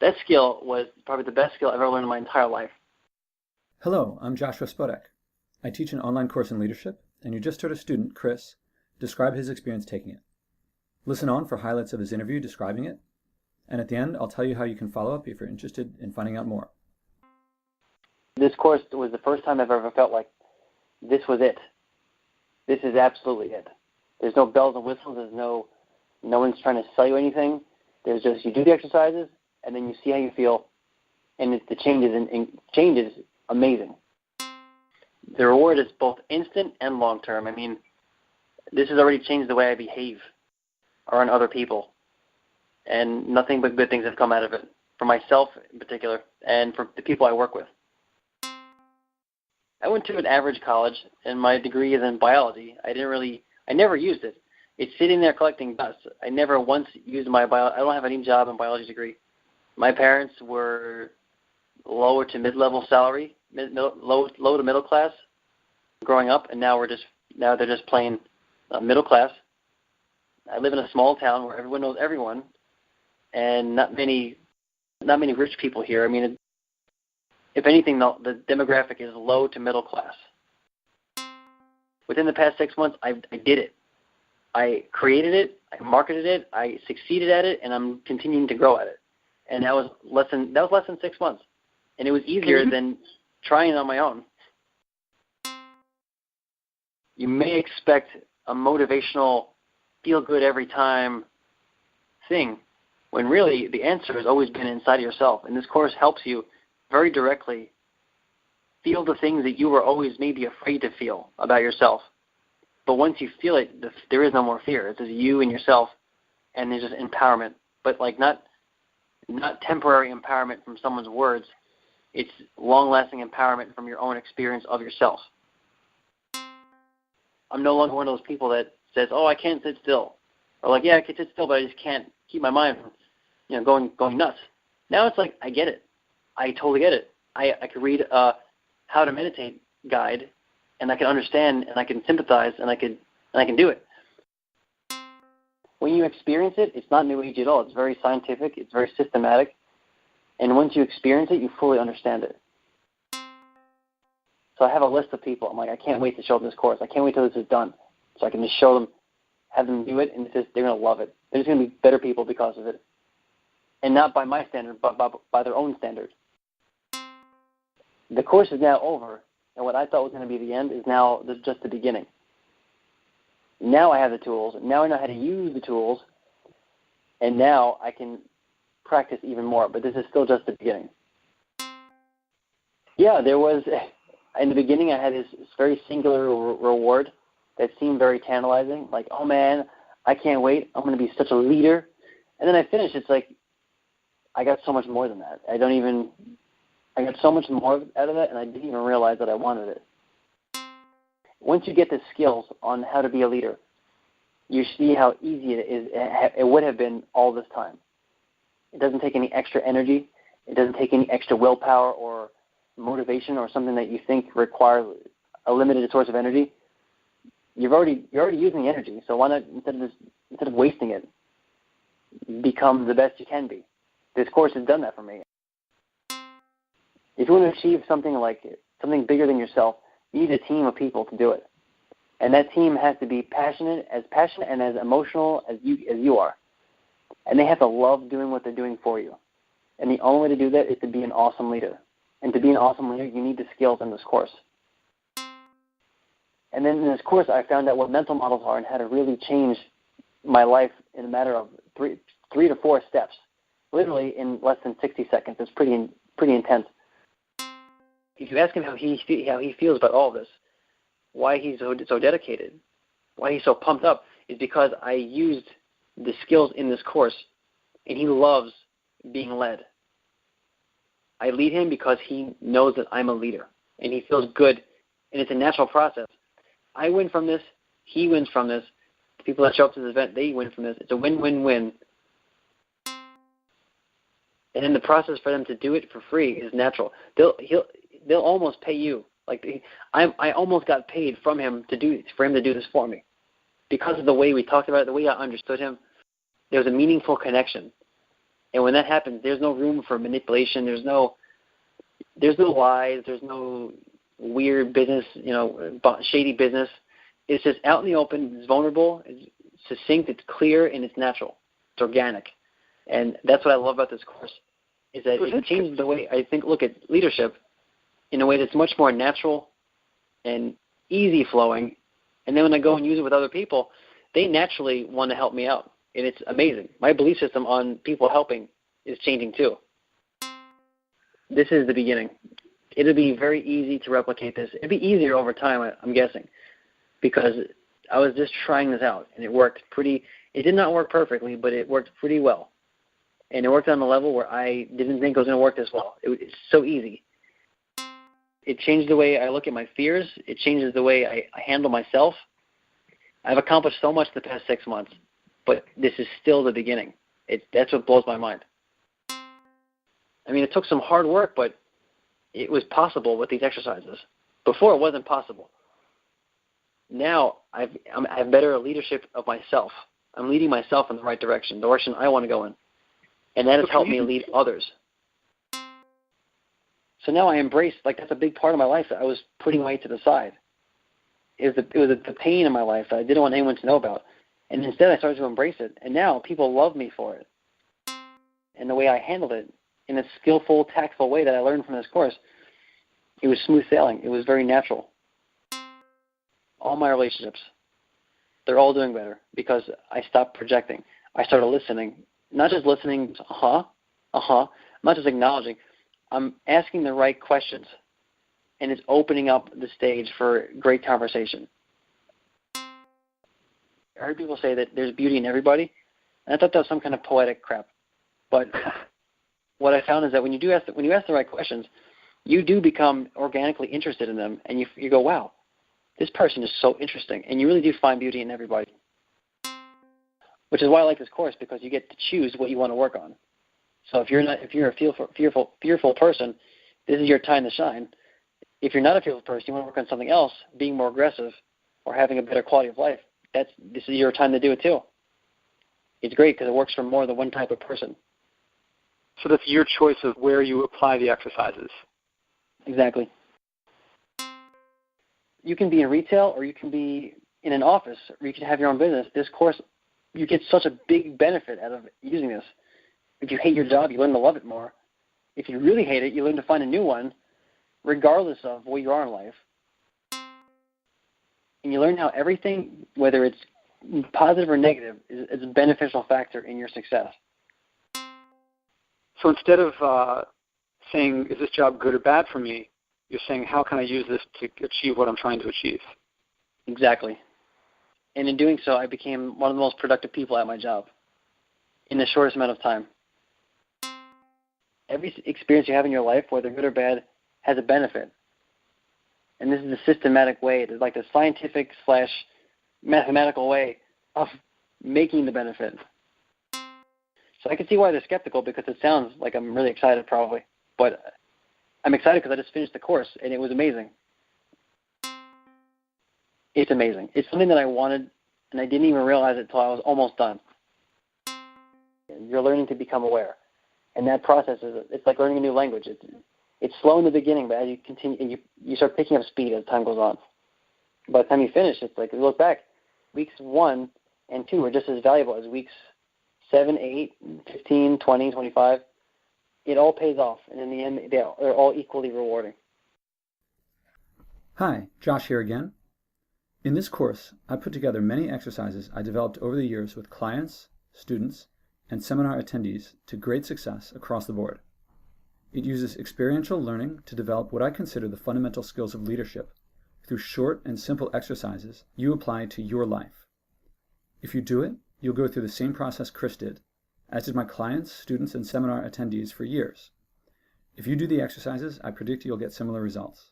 That skill was probably the best skill I've ever learned in my entire life. Hello, I'm Joshua Spodek. I teach an online course in leadership, and you just heard a student, Chris, describe his experience taking it. Listen on for highlights of his interview describing it, and at the end, I'll tell you how you can follow up if you're interested in finding out more. This course was the first time I've ever felt like this was it. This is absolutely it. There's no bells and whistles. There's no one's trying to sell you anything. There's just you do the exercises, and then you see how you feel, and the change is amazing. The reward is both instant and long-term. I mean, this has already changed the way I behave around other people, and nothing but good things have come out of it, for myself in particular, and for the people I work with. I went to an average college, and my degree is in biology. I never used it. It's sitting there collecting dust. I never once used I don't have any job in biology degree. My parents were lower to mid-level salary, low to middle class growing up, and now they're just plain middle class. I live in a small town where everyone knows everyone, and not many rich people here. I mean, if anything, the demographic is low to middle class. Within the past 6 months, I did it. I created it, I marketed it, I succeeded at it, and I'm continuing to grow at it. And that was less than 6 months. And it was easier than trying it on my own. You may expect a motivational, feel-good every time thing, when really the answer has always been inside of yourself. And this course helps you very directly feel the things that you were always maybe afraid to feel about yourself. But once you feel it, there is no more fear. It's just you and yourself, and there's just empowerment. But like not temporary empowerment from someone's words. It's long-lasting empowerment from your own experience of yourself. I'm no longer one of those people that says, "Oh, I can't sit still," or like, "Yeah, I can sit still, but I just can't keep my mind from, going nuts." Now it's like I get it. I totally get it. I could read a how to meditate guide, and I can understand, and I can sympathize, and I can do it. When you experience it, it's not New Age at all. It's very scientific. It's very systematic. And once you experience it, you fully understand it. So I have a list of people. I'm like, I can't wait to show them this course. I can't wait till this is done. So I can just show them, have them do it, and they're going to love it. They're just going to be better people because of it. And not by my standard, but by their own standard. The course is now over, and what I thought was going to be the end is now just the beginning. Now I have the tools. Now I know how to use the tools, and now I can practice even more. But this is still just the beginning. Yeah, there was, in the beginning I had this very singular reward that seemed very tantalizing. Like, oh man, I can't wait. I'm going to be such a leader. And then I finished. It's like, I got so much more than that. I got so much more out of it, and I didn't even realize that I wanted it. Once you get the skills on how to be a leader, you see how easy it would have been all this time. It doesn't take any extra energy. It doesn't take any extra willpower or motivation or something that you think requires a limited source of energy. You're already using the energy, so why not, instead of wasting it, become the best you can be? This course has done that for me. If you want to achieve something bigger than yourself, you need a team of people to do it. And that team has to be passionate and as emotional as you are. And they have to love doing what they're doing for you. And the only way to do that is to be an awesome leader. And to be an awesome leader, you need the skills in this course. And then in this course, I found out what mental models are and how to really change my life in a matter of three to four steps, literally in less than 60 seconds. It's pretty intense. If you ask him how he feels about all this, why he's so dedicated, why he's so pumped up, is because I used the skills in this course, and he loves being led. I lead him because he knows that I'm a leader, and he feels good, and it's a natural process. I win from this, he wins from this, the people that show up to this event, they win from this. It's a win-win-win. And in the process for them to do it for free is natural. They'll almost pay you. I almost got paid from him for him to do this for me, because of the way we talked about it, the way I understood him. There was a meaningful connection, And when that happens, there's no room for manipulation. There's no lies. There's no weird business, shady business. It's just out in the open. It's vulnerable. It's succinct. It's clear, and it's natural. It's organic. And that's what I love about this course, is that it changes the way I look at leadership in a way that's much more natural and easy flowing. And then when I go and use it with other people, they naturally want to help me out. And it's amazing. My belief system on people helping is changing too. This is the beginning. It'll be very easy to replicate this. It'll be easier over time, I'm guessing, because I was just trying this out, and it worked it did not work perfectly, but it worked pretty well. And it worked on a level where I didn't think it was going to work this well. It's so easy. It changed the way I look at my fears. It changes the way I handle myself. I've accomplished so much the past 6 months, but this is still the beginning. That's what blows my mind. I mean, it took some hard work, but it was possible with these exercises. Before, it wasn't possible. Now, I have better leadership of myself. I'm leading myself in the right direction I want to go in. And that has helped me lead others. So now I embrace, that's a big part of my life that I was putting away to the side. It was the pain in my life that I didn't want anyone to know about. And instead I started to embrace it. And now people love me for it. And the way I handled it in a skillful, tactful way that I learned from this course, it was smooth sailing. It was very natural. All my relationships, they're all doing better because I stopped projecting. I started listening. Not just listening, not just acknowledging. I'm asking the right questions, and it's opening up the stage for great conversation. I heard people say that there's beauty in everybody, and I thought that was some kind of poetic crap. But what I found is that when you ask the right questions, you do become organically interested in them, and you go, wow, this person is so interesting, and you really do find beauty in everybody. Which is why I like this course, because you get to choose what you want to work on. So if you're a fearful person, this is your time to shine. If you're not a fearful person, you want to work on something else, being more aggressive or having a better quality of life, this is your time to do it too. It's great because it works for more than one type of person. So that's your choice of where you apply the exercises. Exactly. You can be in retail, or you can be in an office, or you can have your own business. This course, you get such a big benefit out of using this. If you hate your job, you learn to love it more. If you really hate it, you learn to find a new one, regardless of where you are in life. And you learn how everything, whether it's positive or negative, is a beneficial factor in your success. So instead of saying, is this job good or bad for me, you're saying, how can I use this to achieve what I'm trying to achieve? Exactly. And in doing so, I became one of the most productive people at my job in the shortest amount of time. Every experience you have in your life, whether good or bad, has a benefit. And this is the systematic way, it's like the scientific/mathematical way of making the benefit. So I can see why they're skeptical, because it sounds like I'm really excited probably. But I'm excited because I just finished the course, and it was amazing. It's amazing. It's something that I wanted, and I didn't even realize it until I was almost done. You're learning to become aware. And that process it's like learning a new language. It's slow in the beginning, but as you continue, you start picking up speed as time goes on. By the time you finish, it's like, if you look back, weeks 1 and 2 are just as valuable as weeks 7, 8, 15, 20, 25. It all pays off, and in the end, they're all equally rewarding. Hi, Josh here again. In this course, I put together many exercises I developed over the years with clients, students, and seminar attendees to great success across the board. It uses experiential learning to develop what I consider the fundamental skills of leadership through short and simple exercises you apply to your life. If you do it, you'll go through the same process Chris did, as did my clients, students, and seminar attendees for years. If you do the exercises, I predict you'll get similar results.